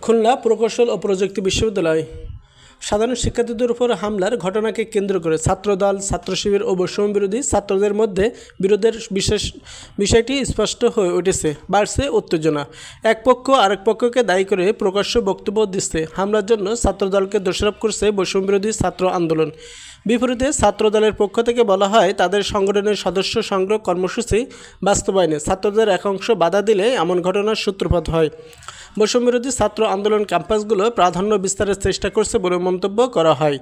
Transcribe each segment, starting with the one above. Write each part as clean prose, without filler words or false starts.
খুলনা প্রকৌশল ও প্রযুক্তি বিশ্ববিদ্যালয় সাধারণ শিক্ষার্থীদের উপর হামলার ঘটনাকে কেন্দ্র করে ছাত্রদল, ছাত্র শিবির ও বৈষম্যবিরোধী ছাত্রদের মধ্যে বিরোধের বিষয়টি স্পষ্ট হয়ে উঠেছে। বাড়ছে উত্তেজনা। এক পক্ষ আরেক পক্ষকে দায়ী করে প্রকাশ্য বক্তব্য দিচ্ছে। হামলার জন্য ছাত্রদলকে দোষারোপ করছে বৈষম্যবিরোধী ছাত্র আন্দোলন। বিপরীতে ছাত্রদলের পক্ষ থেকে বলা হয়, তাদের সংগঠনের সদস্য সংগ্রহ কর্মসূচি বাস্তবায়নে ছাত্রদের এক অংশ বাধা দিলে এমন ঘটনার সূত্রপাত হয়। বৈষম্যবিরোধী ছাত্র আন্দোলন ক্যাম্পাসগুলো প্রাধান্য বিস্তারের চেষ্টা করছে বলে মন্তব্য করা হয়।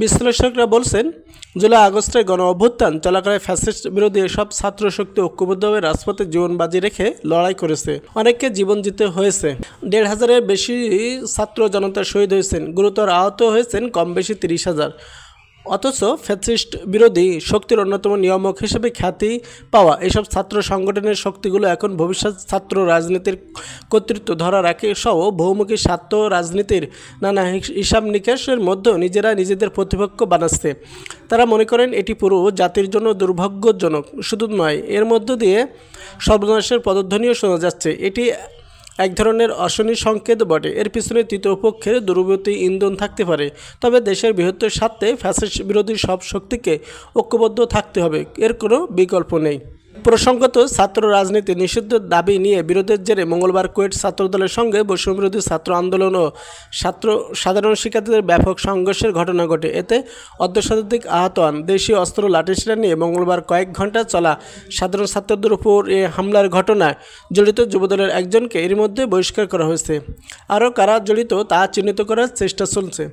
বিশ্লেষকরা বলছেন, জুলাই আগস্টের গণ অভ্যুত্থান চলাকালে ফ্যাসিস্ট বিরোধী এসব ছাত্র শক্তি ঐক্যবদ্ধভাবে রাজপথে জীবন বাজি রেখে লড়াই করেছে। অনেককে জীবন দিতে হয়েছে। ১৫০০-এর বেশি ছাত্র জনতা শহীদ হয়েছেন, গুরুতর আহত হয়েছেন কম বেশি ৩০,০০০। অথচ ফ্যাসিস্ট বিরোধী শক্তির অন্যতম নিয়ামক হিসেবে খ্যাতি পাওয়া এসব ছাত্র সংগঠনের শক্তিগুলো এখন ভবিষ্যৎ ছাত্র রাজনীতির কর্তৃত্ব ধরা রাখে সহ বহুমুখী স্বার্থ রাজনীতির নানা হিসাব নিকাশের মধ্যেও নিজেদের প্রতিপক্ষ বানাচ্ছে। তারা মনে করেন এটি পুরো জাতির জন্য দুর্ভাগ্যজনক। শুধু নয়, এর মধ্য দিয়ে সর্বনাশের পদধ্বনিও শোনা যাচ্ছে। এটি এক ধরনের অশনি সংকেত বটে। এর পিছনে তৃতীয় পক্ষের দূরবর্তী ইন্ধন থাকতে পারে। তবে দেশের বৃহত্তর স্বার্থে ফ্যাসিস্ট বিরোধী সব শক্তিকে ঐক্যবদ্ধ থাকতে হবে, এর কোনো বিকল্প নেই। প্রসঙ্গত, ছাত্র রাজনীতি নিষিদ্ধের দাবি নিয়ে বিরোধের জেরে মঙ্গলবার কুয়েট ছাত্রদলের সঙ্গে বৈষম্যবিরোধী ছাত্র আন্দোলন ও সাধারণ শিক্ষার্থীদের ব্যাপক সংঘর্ষের ঘটনা ঘটে। এতে অর্ধশতাধিক আহত হন। দেশীয় অস্ত্র লাঠিসোঁটা নিয়ে মঙ্গলবার কয়েক ঘণ্টা চলা সাধারণ ছাত্রদের উপর এ হামলার ঘটনায় জড়িত যুবদলের একজনকে এর মধ্যে বহিষ্কার করা হয়েছে। আরও কারা জড়িত তা চিহ্নিত করার চেষ্টা চলছে।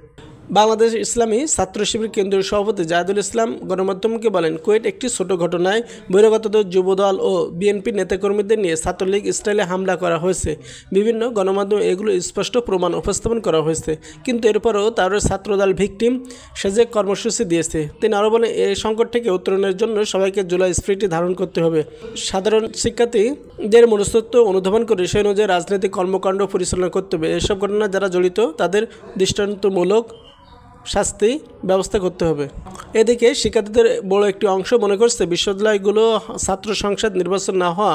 বাংলাদেশ ইসলামী ছাত্র শিবির কেন্দ্রীয় সভাপতি জাহিদুল ইসলাম গণমাধ্যমকে বলেন, কুয়েট একটি ছোট ঘটনায় বহিরাগতদের যুবদল ও বিএনপি নেতাকর্মীদের নিয়ে ছাত্রলীগ স্টাইলে হামলা করা হয়েছে। বিভিন্ন গণমাধ্যমে এগুলো স্পষ্ট প্রমাণ উপস্থাপন করা হয়েছে। কিন্তু এরপরও তাদের ছাত্রদল ভিকটিম সেজে কর্মসূচি দিয়েছে। তিনি আরও বলেন, এই সংকট থেকে উত্তরণের জন্য সবাইকে জুলাই স্পিরিট ধারণ করতে হবে। সাধারণ শিক্ষার্থীদের মনস্তত্ব অনুধাবন করে সেই অনুযায়ী রাজনৈতিক কর্মকাণ্ড পরিচালনা করতে হবে। এসব ঘটনা যারা জড়িত তাদের দৃষ্টান্তমূলক শাস্তি ব্যবস্থা করতে হবে। এদিকে শিক্ষার্থীদের বড় একটি অংশ মনে করছে, বিশ্ববিদ্যালয়গুলো ছাত্র সংসদ নির্বাচন না হওয়া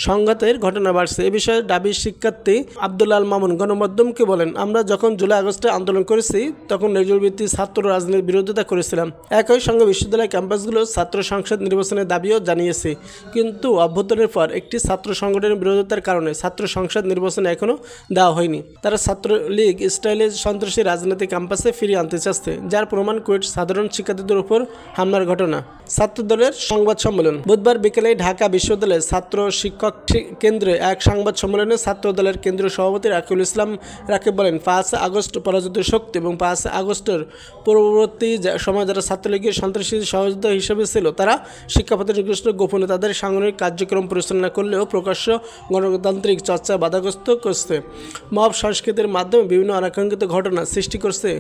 সংঘাতের ঘটনা বাড়ছে। এ বিষয়ে দাবি শিক্ষার্থী আব্দুল্লাহ আল মামুন গণমাধ্যমকে বলেন, আমরা যখন জুলাই আগস্টে আন্দোলন করেছি তখন নজরুলভিত্তিক ছাত্র রাজনীতির বিরোধিতা করেছিলাম। একই সঙ্গে বিশ্ববিদ্যালয় ক্যাম্পাসগুলো ছাত্র সংসদ নির্বাচনের দাবিও জানিয়েছে। কিন্তু অভ্যুত্থানের পর একটি ছাত্র সংগঠনের বিরোধিতার কারণে ছাত্র সংসদ নির্বাচন এখনও দেওয়া হয়নি। তারা ছাত্রলীগ স্টাইলে সন্ত্রাসী রাজনীতি ক্যাম্পাসে ফিরিয়ে আনতে চাচ্ছে, যার প্রমাণ কুয়েট সাধারণ শিক্ষার্থীদের উপর হামলার ঘটনা। ছাত্রদলের সংবাদ সম্মেলন। বুধবার বিকেলে ঢাকা বিশ্ববিদ্যালয়ের ছাত্র শিক্ষক কেন্দ্রে এক সংবাদ সম্মেলনে ছাত্রদলের কেন্দ্রীয় সভাপতি রাকিবুল ইসলাম রাকিব বলেন, ৫ আগস্ট পরাজিত শক্তি এবং ৫ আগস্টের পরবর্তী সময় যারা ছাত্রলীগের সন্ত্রাসী সহযোগিতা হিসেবে ছিল তারা শিক্ষাপ্রতিষ্ঠানে গোপনে তাদের সাংগঠনিক কার্যক্রম পরিচালনা করলেও প্রকাশ্য গণতান্ত্রিক চর্চা বাধাগ্রস্ত করছে। মব সংস্কৃতির মাধ্যমে বিভিন্ন অনাকাঙ্ক্ষিত ঘটনা সৃষ্টি করছে।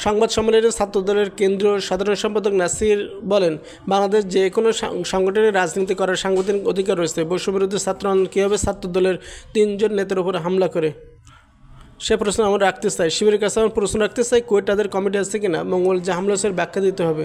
সংবাদ সম্মেলনে ছাত্রদলের কেন্দ্রীয় সাধারণ সম্পাদক নাসির বলেন, বাংলাদেশ যে কোনো সংগঠনের রাজনীতি করার সাংবিধানিক অধিকার রয়েছে। বৈষম্যবিরোধী ছাত্র আন্দোলন কীভাবে ছাত্রদলের ৩ জন নেতার উপর হামলা করে সে প্রশ্ন আমরা রাখতে চাই। শিবিরের কাছে আমরা প্রশ্ন রাখতে চাই, কুয়েট তাদের কমিটি আছে কিনা, মঙ্গল যে হামলা ব্যাখ্যা দিতে হবে।